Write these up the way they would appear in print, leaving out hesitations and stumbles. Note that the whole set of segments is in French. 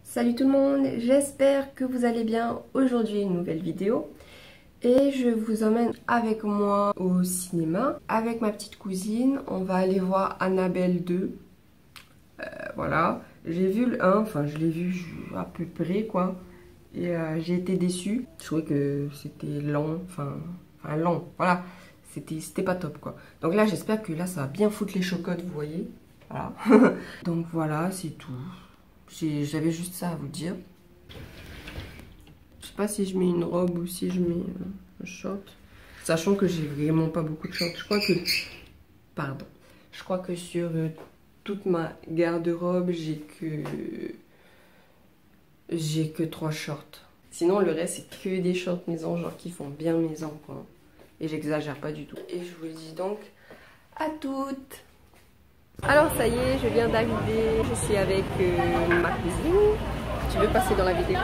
Salut tout le monde, j'espère que vous allez bien. Aujourd'hui une nouvelle vidéo et je vous emmène avec moi au cinéma avec ma petite cousine. On va aller voir Annabelle 2. Voilà, j'ai vu le 1, enfin je l'ai vu à peu près quoi. Et j'ai été déçue. Je trouvais que c'était lent, enfin lent, voilà. C'était pas top quoi. Donc là j'espère que là ça va bien foutre les chocottes, vous voyez. Voilà. Donc voilà, c'est tout. J'avais juste ça à vous dire. Je sais pas si je mets une robe ou si je mets un short. Sachant que j'ai vraiment pas beaucoup de shorts. Je crois que... Pardon. Je crois que sur toute ma garde-robe, j'ai que 3 shorts. Sinon le reste c'est que des shorts maison, genre qui font bien maison quoi. Et j'exagère pas du tout. Et je vous dis donc à toutes. Alors ça y est, je viens d'arriver, je suis avec ma cousine. Tu veux passer dans la vidéo?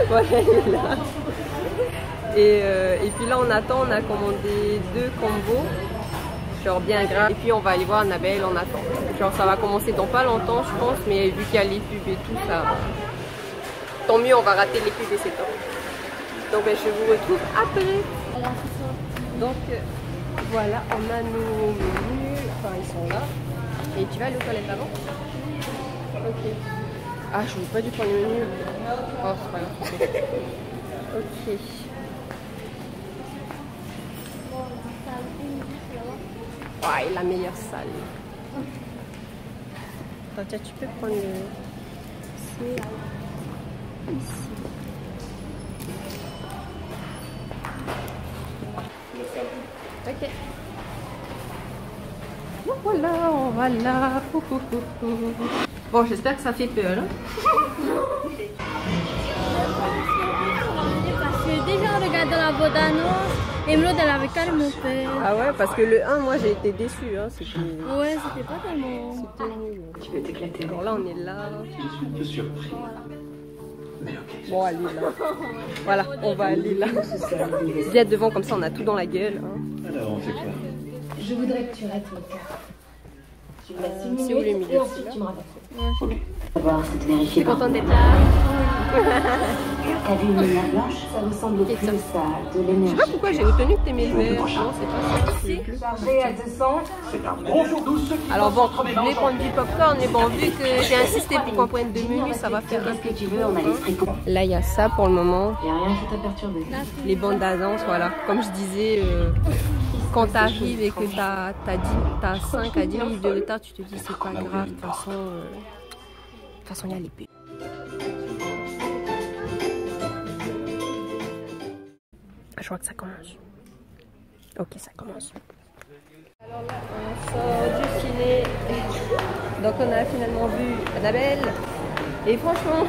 Voilà, elle est là. Et puis là on attend, on a commandé 2 combos, genre bien gras. Et puis on va aller voir Annabelle, on attend. Genre ça va commencer dans pas longtemps je pense, mais vu qu'il y a les pubs et tout ça, tant mieux, on va rater les pubs et c'est top. Donc ben, je vous retrouve après. Donc voilà, on a nos menus, enfin ils sont là. Et tu vas aller aux toilettes avant? Ok. Ah, je n'ai pas dû prendre le menu. Oh, c'est pas grave. Ok. Ouais, la meilleure salle. Attends, tiens, tu peux prendre le... C'est ici. Ok. Bon, voilà, on va là. Bon, j'espère que ça fait peur. Hein. Parce que déjà en regardant la bande-annonce, Emeraude elle avait carrément peur. Ah ouais, parce que le 1, moi j'ai été déçue. Hein. Ouais, c'était pas tellement. C'était nul. Tu veux t'éclater. Alors là, on est là. Je suis un peu surpris. Mais ok. Bon, allez là. Voilà, on va aller là. Viens devant, comme ça on a tout dans la gueule. Hein. Alors, on fait quoi? Je voudrais que tu rates mon cœur. Tu me laisses une c'est où le minute milieu, et ensuite là tu me rabattes. Ok. D'abord, c'est de vérifier. T'es contente d'être là? T'as vu une lumière blanche? Ça ressemble plus à de Je sais l'énergie. pas pourquoi j'ai retenu que t'aimais le vert. Non, c'est pas ça. C'est bleu. Chargé à 200. C'est un bonjour tous ceux qui Alors bon, je voulais prendre du popcorn, mais bon, vu que j'ai insisté pour qu'on prenne 2 menus, ça va faire un Qu'est-ce que tu veux? On a l'esprit con. Là, il y a ça pour le moment. Y'a rien qui t'a perturbé. Les bandes d'annonce, voilà. Comme je disais, quand t'arrives et que t'as 5 à 10 minutes de retard, tu te dis c'est pas grave, de toute façon, il y a les pubs. Je crois que ça commence. Ok, ça commence. Alors là, on sort du ciné. Donc on a finalement vu Annabelle. Et franchement,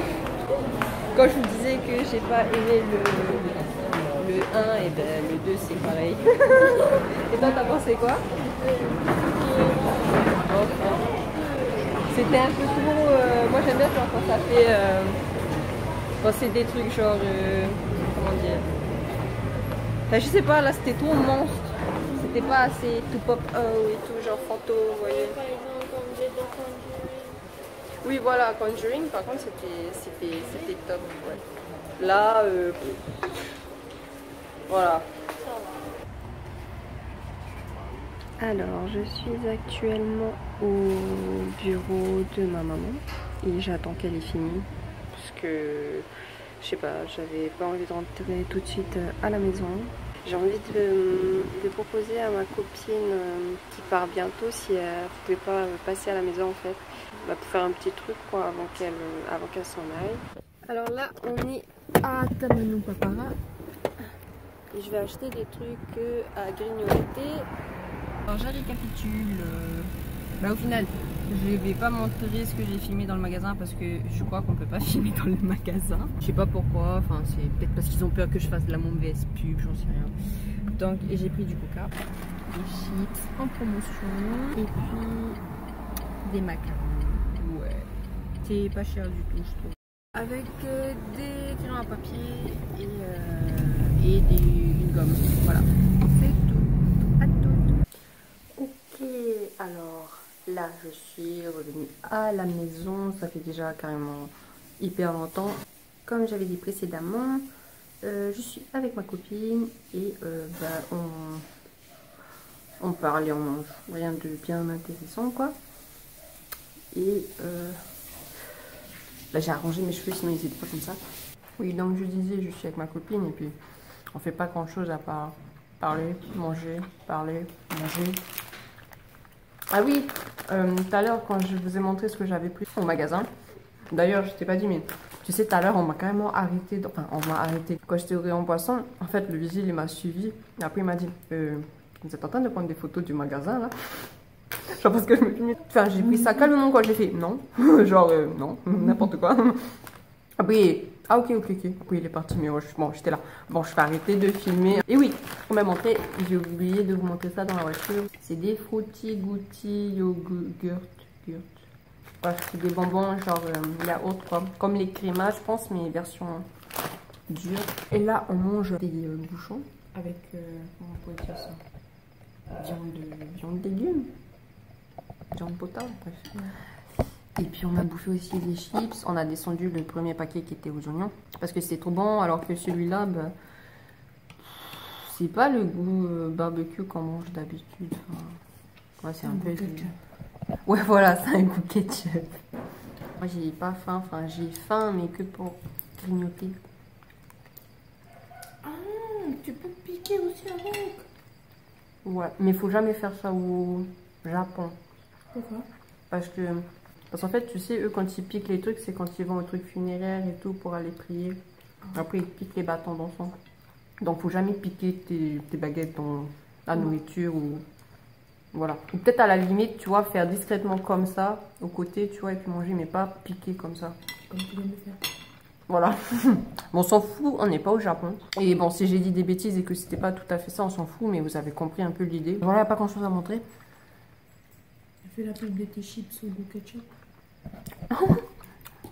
quand je vous disais que j'ai pas aimé le 1, et ben le 2 c'est pareil. Et toi t'as pensé quoi? C'était un peu trop... moi j'aime bien genre, quand ça fait... quand c'est des trucs genre... comment dire? Enfin, je sais pas, là c'était trop monstre. C'était pas assez tout pop et tout, genre fantôme, vous voyez. Par exemple, comme j'ai dans Conjuring. Oui voilà, Conjuring par contre c'était top. Ouais. Là, voilà. Alors, je suis actuellement au bureau de ma maman et j'attends qu'elle ait fini parce que, je sais pas, j'avais pas envie de rentrer tout de suite à la maison. J'ai envie de proposer à ma copine qui part bientôt si elle pouvait pas passer à la maison en fait, pour faire un petit truc quoi avant qu'elle s'en aille. Alors là, on est à Tamanou Papara et je vais acheter des trucs à grignoter. Alors je récapitule, au final je ne vais pas montrer ce que j'ai filmé dans le magasin parce que je crois qu'on peut pas filmer dans le magasin. Je sais pas pourquoi, enfin c'est peut-être parce qu'ils ont peur que je fasse de la mauvaise pub, j'en sais rien. Donc j'ai pris du coca, des chips en promotion et puis des macarons. Ouais, c'est pas cher du tout je trouve. Avec des crayons à papier et une gomme, voilà. C'est tout. À tout. Ok, alors Là, je suis revenue à la maison. Ça fait déjà carrément hyper longtemps. Comme j'avais dit précédemment, je suis avec ma copine et on parle et on mange. Rien de bien intéressant, quoi. Et là, j'ai arrangé mes cheveux, sinon ils n'étaient pas comme ça. Oui, donc je disais, je suis avec ma copine et puis on fait pas grand chose à part parler, manger, parler, manger. Ah oui, tout à l'heure quand je vous ai montré ce que j'avais pris au magasin, d'ailleurs je t'ai pas dit mais tu sais tout à l'heure on m'a carrément arrêté, enfin on m'a arrêté quand j'étais au rayon poisson. En fait le vigile il m'a suivi et après il m'a dit vous êtes en train de prendre des photos du magasin là? Genre parce que je me filmais, enfin j'ai pris ça calmement quoi, j'ai fait non, genre non, n'importe quoi. Après, ah ok. Après il est parti, mais bon, j'étais là. Bon, je vais arrêter de filmer. Et oui, on m'a montré, j'ai oublié de vous montrer ça dans la voiture. C'est des Fruity Goody Yogurt. Bref, c'est des bonbons genre yaourt quoi. Comme les crémas, je pense, mais version dure. Et là, on mange des bouchons avec, comment on pourrait dire ça? Viande de légumes. Viande potable, bref. Ouais. Et puis on a bouffé aussi des chips. On a descendu le premier paquet qui était aux oignons. Parce que c'était trop bon, alors que celui-là, bah, c'est pas le goût barbecue qu'on mange d'habitude. Enfin, ouais, c'est un peu... ketchup. Ouais, voilà, c'est un goût ketchup. Moi, j'ai pas faim. Enfin, j'ai faim, mais que pour grignoter. Ah, tu peux piquer aussi avec. Ouais, mais faut jamais faire ça au Japon. Pourquoi? Parce qu'en fait, tu sais, eux, quand ils piquent les trucs, c'est quand ils vont aux trucs funéraires et tout pour aller prier. Après, ils piquent les bâtons d'encens. Donc, faut jamais piquer tes baguettes dans la nourriture ou... Voilà. Ou peut-être à la limite, tu vois, faire discrètement comme ça, au côté, tu vois, et puis manger, mais pas piquer comme ça. Comme tu viens de faire. Voilà. Bon, on s'en fout, on n'est pas au Japon. Et bon, si j'ai dit des bêtises et que c'était pas tout à fait ça, on s'en fout, mais vous avez compris un peu l'idée. Voilà, il n'y a pas grand chose à montrer. Fais la pub de tes chips au goût ketchup.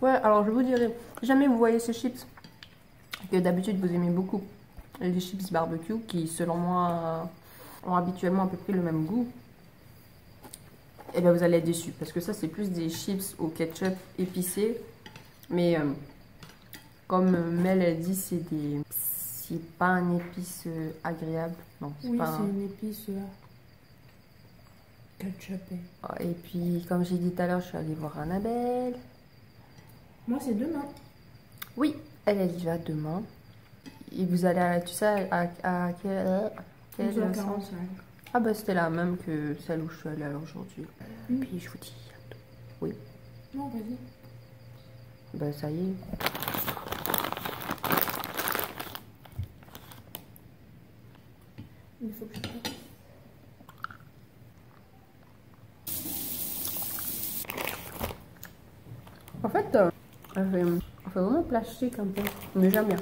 Ouais, alors je vous dirais, jamais vous voyez ces chips que d'habitude vous aimez beaucoup, les chips barbecue qui selon moi ont habituellement à peu près le même goût, et bien vous allez être déçus parce que ça c'est plus des chips au ketchup épicé, mais comme Mel elle dit c'est pas un épice agréable, non c'est oui, pas c'est une épice ketchup. Et puis comme j'ai dit tout à l'heure, je suis allée voir Annabelle. Moi c'est demain. Oui, elle y va demain. Et vous allez, tu sais, à quelle 11h45. Ah bah c'était la même que celle où je suis allée aujourd'hui. Et puis je vous dis, oui. Non, vas-y. Bah ça y est. Il faut que je fasse. En fait, elle fait vraiment plastique un peu, mais j'aime bien.